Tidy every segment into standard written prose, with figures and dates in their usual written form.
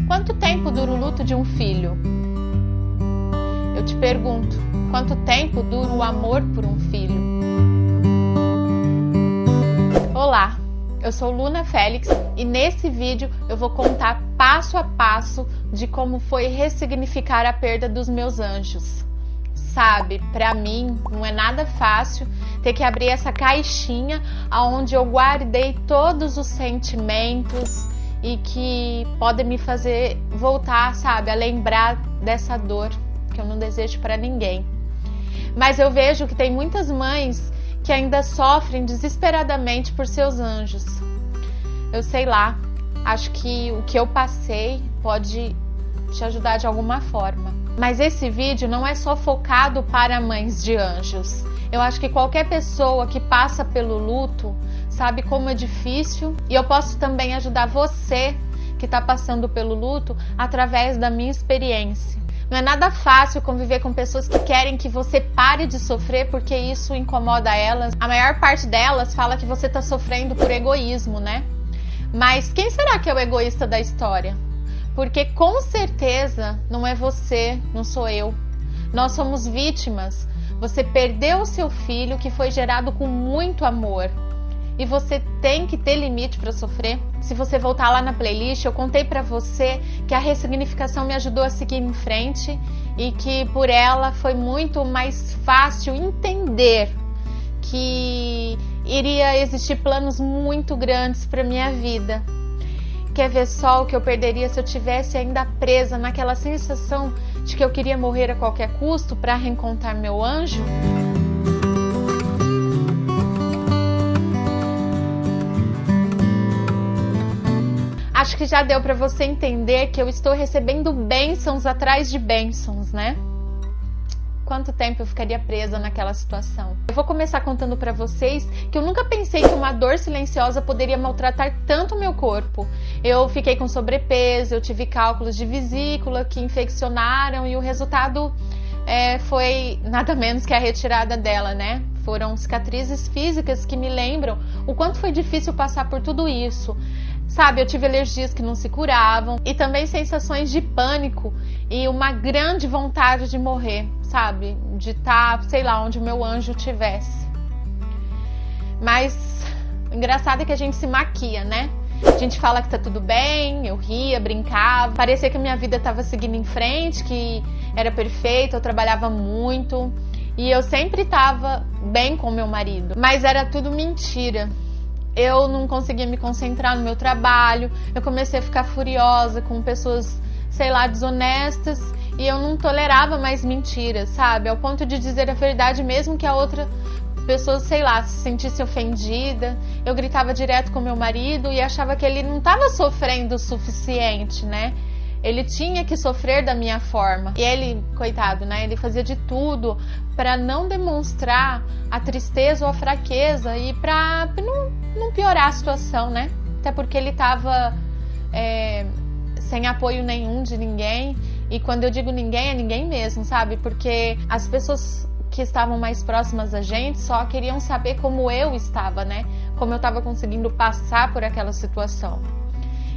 Quanto tempo dura o luto de um filho? Eu te pergunto, quanto tempo dura o amor por um filho? Olá, eu sou Luna Félix e nesse vídeo eu vou contar passo a passo de como foi ressignificar a perda dos meus anjos. Sabe, pra mim não é nada fácil ter que abrir essa caixinha onde eu guardei todos os sentimentos e que podem me fazer voltar, sabe, a lembrar dessa dor que eu não desejo para ninguém. Mas eu vejo que tem muitas mães que ainda sofrem desesperadamente por seus anjos. Eu sei lá, acho que o que eu passei pode te ajudar de alguma forma. Mas esse vídeo não é só focado para mães de anjos. Eu acho que qualquer pessoa que passa pelo luto sabe como é difícil, e eu posso também ajudar você que está passando pelo luto através da minha experiência. Não é nada fácil conviver com pessoas que querem que você pare de sofrer porque isso incomoda elas. A maior parte delas fala que você está sofrendo por egoísmo, né? Mas quem será que é o egoísta da história? Porque com certeza não é você, não sou eu. Nós somos vítimas. Você perdeu o seu filho que foi gerado com muito amor. E você tem que ter limite para sofrer. Se você voltar lá na playlist, eu contei para você que a ressignificação me ajudou a seguir em frente e que por ela foi muito mais fácil entender que iria existir planos muito grandes para minha vida. Quer ver só o que eu perderia se eu tivesse ainda presa naquela sensação de que eu queria morrer a qualquer custo para reencontrar meu anjo? Acho que já deu para você entender que eu estou recebendo bênçãos atrás de bênçãos, né? Quanto tempo eu ficaria presa naquela situação? Eu vou começar contando para vocês que eu nunca pensei que uma dor silenciosa poderia maltratar tanto o meu corpo. Eu fiquei com sobrepeso, eu tive cálculos de vesícula que infeccionaram e o resultado foi nada menos que a retirada dela, né? Foram cicatrizes físicas que me lembram o quanto foi difícil passar por tudo isso. Sabe, eu tive alergias que não se curavam e também sensações de pânico e uma grande vontade de morrer, sabe? De estar, sei lá, onde o meu anjo estivesse. Mas o engraçado é que a gente se maquia, né? A gente fala que tá tudo bem, eu ria, brincava, parecia que a minha vida estava seguindo em frente, que era perfeita, eu trabalhava muito e eu sempre estava bem com meu marido, mas era tudo mentira. Eu não conseguia me concentrar no meu trabalho, eu comecei a ficar furiosa com pessoas, sei lá, desonestas, e eu não tolerava mais mentiras, sabe? Ao ponto de dizer a verdade mesmo que a outra pessoa, sei lá, se sentisse ofendida. Eu gritava direto com meu marido e achava que ele não estava sofrendo o suficiente, né? Ele tinha que sofrer da minha forma. E ele, coitado, né? Ele fazia de tudo para não demonstrar a tristeza ou a fraqueza e para não piorar a situação, né? Até porque ele estava sem apoio nenhum de ninguém. E quando eu digo ninguém, é ninguém mesmo, sabe? Porque as pessoas que estavam mais próximas a gente só queriam saber como eu estava, né? Como eu estava conseguindo passar por aquela situação.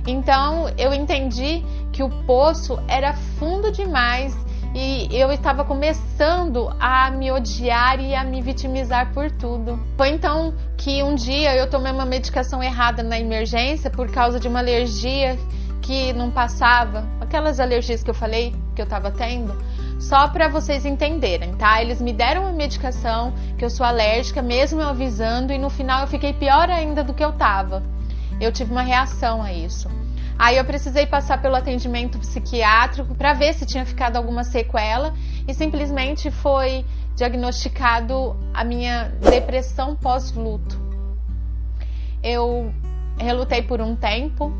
Então eu entendi que o poço era fundo demais e eu estava começando a me odiar e a me vitimizar por tudo. Foi então que um dia eu tomei uma medicação errada na emergência por causa de uma alergia que não passava, aquelas alergias que eu falei que eu estava tendo, só para vocês entenderem, tá? Eles me deram uma medicação que eu sou alérgica, mesmo eu avisando, e no final eu fiquei pior ainda do que eu estava. Eu tive uma reação a isso. Aí eu precisei passar pelo atendimento psiquiátrico para ver se tinha ficado alguma sequela e simplesmente foi diagnosticado a minha depressão pós-luto. Eu relutei por um tempo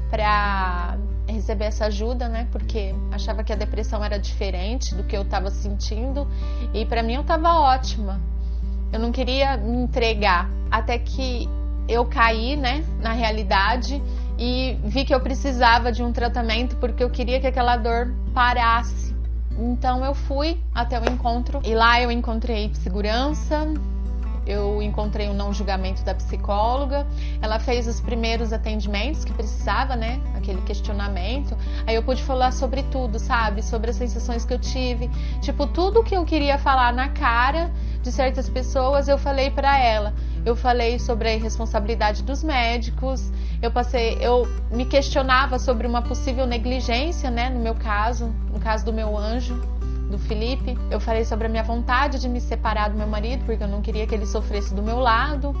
para receber essa ajuda, né? Porque achava que a depressão era diferente do que eu estava sentindo e para mim eu estava ótima. Eu não queria me entregar até que eu caí, né, na realidade e vi que eu precisava de um tratamento porque eu queria que aquela dor parasse. Então eu fui até o encontro e lá eu encontrei segurança, eu encontrei um não julgamento da psicóloga, ela fez os primeiros atendimentos que precisava, né, aquele questionamento, aí eu pude falar sobre tudo, sabe, sobre as sensações que eu tive, tipo, tudo que eu queria falar na cara de certas pessoas, eu falei pra ela. Eu falei sobre a irresponsabilidade dos médicos, eu me questionava sobre uma possível negligência, né, no meu caso, no caso do meu anjo, do Felipe. Eu falei sobre a minha vontade de me separar do meu marido, porque eu não queria que ele sofresse do meu lado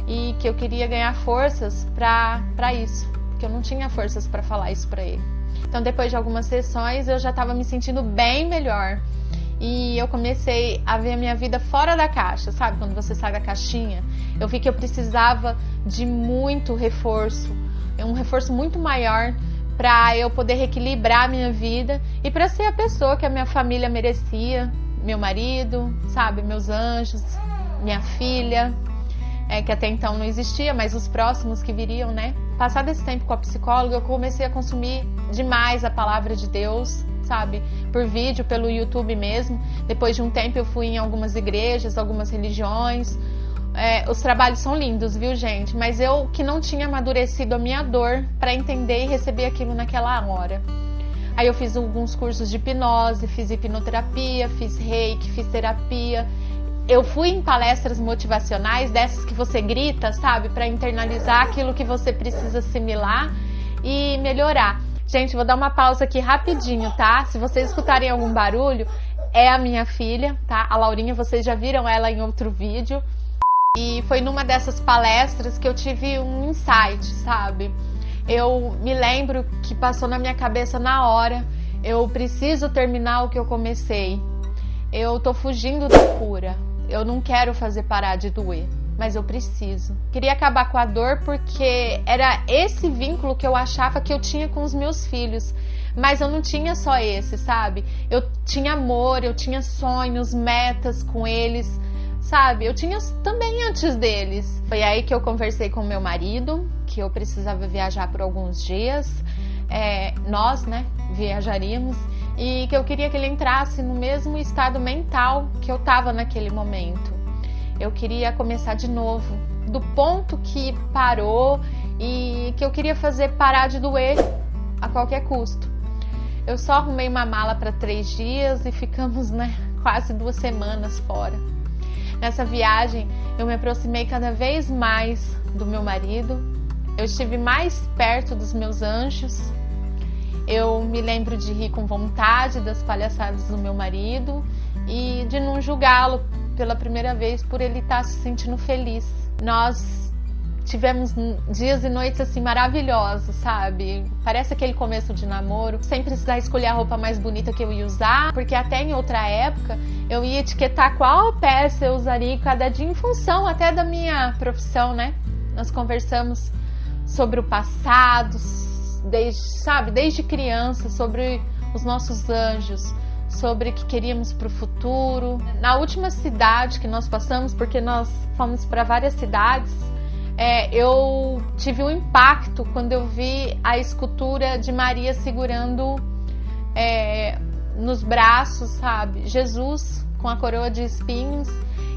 e que eu queria ganhar forças pra isso, porque eu não tinha forças pra falar isso pra ele. Então, depois de algumas sessões, eu já estava me sentindo bem melhor. E eu comecei a ver a minha vida fora da caixa, sabe? Quando você sai da caixinha. Eu vi que eu precisava de muito reforço, um reforço muito maior para eu poder reequilibrar a minha vida e para ser a pessoa que a minha família merecia, meu marido, sabe? Meus anjos, minha filha, que até então não existia, mas os próximos que viriam, né? Passado esse tempo com a psicóloga, eu comecei a consumir demais a palavra de Deus, sabe, por vídeo, pelo YouTube mesmo. Depois de um tempo eu fui em algumas igrejas, algumas religiões. Os trabalhos são lindos, viu, gente? Mas eu que não tinha amadurecido a minha dor para entender e receber aquilo naquela hora. Aí eu fiz alguns cursos de hipnose, fiz hipnoterapia, fiz reiki, fiz terapia. Eu fui em palestras motivacionais, dessas que você grita, sabe, para internalizar aquilo que você precisa assimilar e melhorar. Gente, vou dar uma pausa aqui rapidinho, tá? Se vocês escutarem algum barulho, é a minha filha, tá? A Laurinha, vocês já viram ela em outro vídeo. E foi numa dessas palestras que eu tive um insight, sabe? Eu me lembro que passou na minha cabeça na hora, eu preciso terminar o que eu comecei. Eu tô fugindo da cura. Eu não quero fazer parar de doer, mas eu preciso. Queria acabar com a dor porque era esse vínculo que eu achava que eu tinha com os meus filhos. Mas eu não tinha só esse, sabe? Eu tinha amor, eu tinha sonhos, metas com eles, sabe? Eu tinha também antes deles. Foi aí que eu conversei com meu marido, que eu precisava viajar por alguns dias. Nós, né, viajaríamos. E que eu queria que ele entrasse no mesmo estado mental que eu estava naquele momento. Eu queria começar de novo, do ponto que parou e que eu queria fazer parar de doer a qualquer custo. Eu só arrumei uma mala para 3 dias e ficamos, né, quase 2 semanas fora. Nessa viagem, eu me aproximei cada vez mais do meu marido, eu estive mais perto dos meus anjos. Eu me lembro de rir com vontade das palhaçadas do meu marido e de não julgá-lo pela primeira vez por ele estar se sentindo feliz. Nós tivemos dias e noites assim maravilhosos, sabe? Parece aquele começo de namoro, sem precisar escolher a roupa mais bonita que eu ia usar, porque até em outra época eu ia etiquetar qual peça eu usaria cada dia em função até da minha profissão, né? Nós conversamos sobre o passado, desde criança, sobre os nossos anjos, sobre o que queríamos para o futuro. Na última cidade que nós passamos, porque nós fomos para várias cidades, eu tive um impacto quando eu vi a escultura de Maria segurando nos braços, sabe, Jesus com a coroa de espinhos,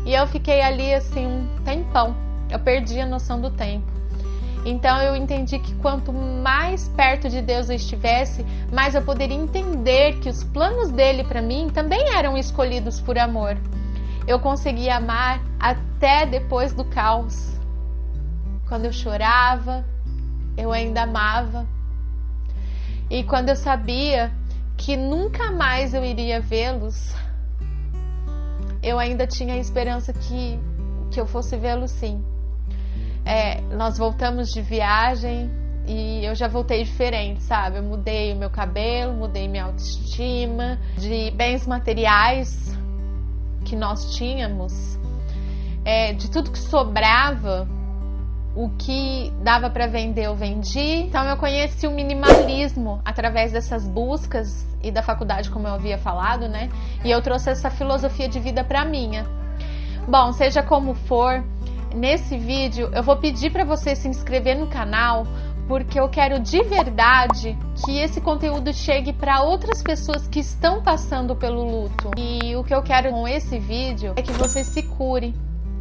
e eu fiquei ali assim um tempão, eu perdi a noção do tempo. Então eu entendi que quanto mais perto de Deus eu estivesse, mais eu poderia entender que os planos dele para mim também eram escolhidos por amor. Eu conseguia amar até depois do caos. Quando eu chorava, eu ainda amava. E quando eu sabia que nunca mais eu iria vê-los, eu ainda tinha a esperança que eu fosse vê-los sim. Nós voltamos de viagem e eu já voltei diferente, sabe? Eu mudei o meu cabelo, mudei minha autoestima, de bens materiais que nós tínhamos, de tudo que sobrava, o que dava para vender eu vendi. Então eu conheci o minimalismo através dessas buscas e da faculdade, como eu havia falado, né? E eu trouxe essa filosofia de vida para minha. Bom, seja como for, nesse vídeo eu vou pedir para você se inscrever no canal, porque eu quero de verdade que esse conteúdo chegue para outras pessoas que estão passando pelo luto. E o que eu quero com esse vídeo é que você se cure,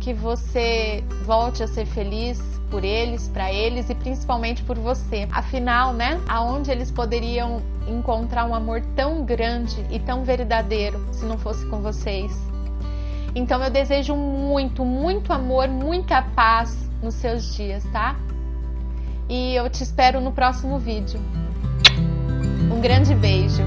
que você volte a ser feliz por eles, para eles e principalmente por você. Afinal, né? Aonde eles poderiam encontrar um amor tão grande e tão verdadeiro se não fosse com vocês? Então eu desejo muito, muito amor, muita paz nos seus dias, tá? E eu te espero no próximo vídeo. Um grande beijo!